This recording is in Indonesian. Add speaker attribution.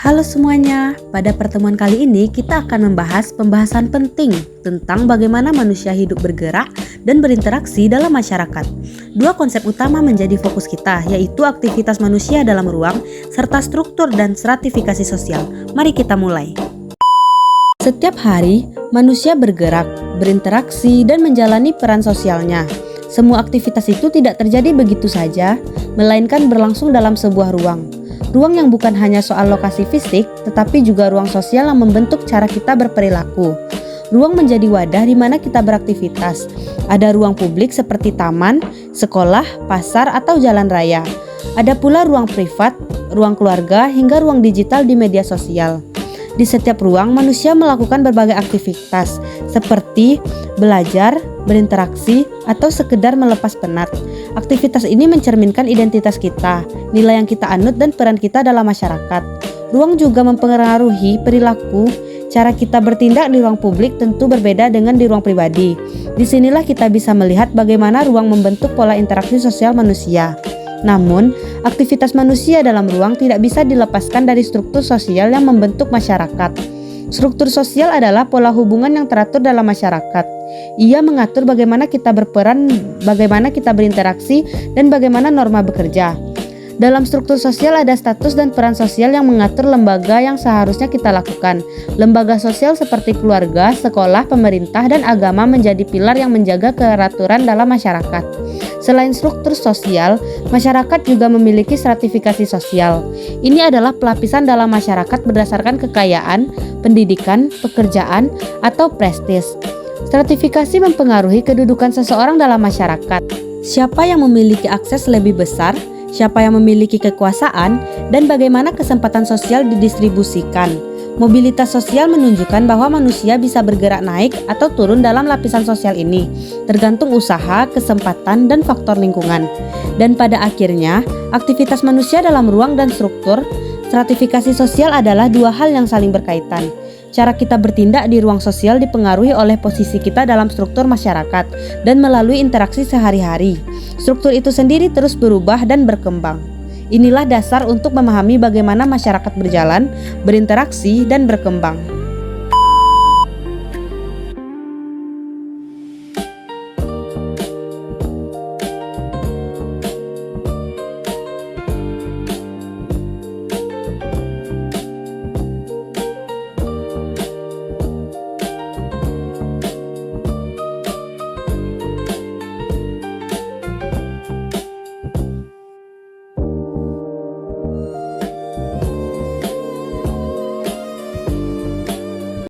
Speaker 1: Halo semuanya, pada pertemuan kali ini kita akan membahas pembahasan penting tentang bagaimana manusia hidup bergerak dan berinteraksi dalam masyarakat. Dua konsep utama menjadi fokus kita, yaitu aktivitas manusia dalam ruang, serta struktur dan stratifikasi sosial. Mari kita mulai. Setiap hari, manusia bergerak, berinteraksi, dan menjalani peran sosialnya. Semua aktivitas itu tidak terjadi begitu saja, melainkan berlangsung dalam sebuah ruang. Ruang yang bukan hanya soal lokasi fisik, tetapi juga ruang sosial yang membentuk cara kita berperilaku. Ruang menjadi wadah di mana kita beraktivitas. Ada ruang publik seperti taman, sekolah, pasar, atau jalan raya. Ada pula ruang privat, ruang keluarga, hingga ruang digital di media sosial. Di setiap ruang, manusia melakukan berbagai aktivitas, seperti belajar, berinteraksi, atau sekedar melepas penat. Aktivitas ini mencerminkan identitas kita, nilai yang kita anut, dan peran kita dalam masyarakat. Ruang juga mempengaruhi perilaku. Cara kita bertindak di ruang publik tentu berbeda dengan di ruang pribadi. Disinilah kita bisa melihat bagaimana ruang membentuk pola interaksi sosial manusia. Namun, aktivitas manusia dalam ruang tidak bisa dilepaskan dari struktur sosial yang membentuk masyarakat. Struktur sosial adalah pola hubungan yang teratur dalam masyarakat. Ia mengatur bagaimana kita berperan, bagaimana kita berinteraksi, dan bagaimana norma bekerja. Dalam struktur sosial ada status dan peran sosial yang mengatur lembaga yang seharusnya kita lakukan. Lembaga sosial seperti keluarga, sekolah, pemerintah, dan agama menjadi pilar yang menjaga keteraturan dalam masyarakat. Selain struktur sosial, masyarakat juga memiliki stratifikasi sosial. Ini adalah pelapisan dalam masyarakat berdasarkan kekayaan, pendidikan, pekerjaan, atau prestis. Stratifikasi mempengaruhi kedudukan seseorang dalam masyarakat. Siapa yang memiliki akses lebih besar, siapa yang memiliki kekuasaan, dan bagaimana kesempatan sosial didistribusikan. Mobilitas sosial menunjukkan bahwa manusia bisa bergerak naik atau turun dalam lapisan sosial ini, tergantung usaha, kesempatan, dan faktor lingkungan. Dan pada akhirnya, aktivitas manusia dalam ruang dan struktur, stratifikasi sosial adalah dua hal yang saling berkaitan. Cara kita bertindak di ruang sosial dipengaruhi oleh posisi kita dalam struktur masyarakat dan melalui interaksi sehari-hari. Struktur itu sendiri terus berubah dan berkembang. Inilah dasar untuk memahami bagaimana masyarakat berjalan, berinteraksi, dan berkembang.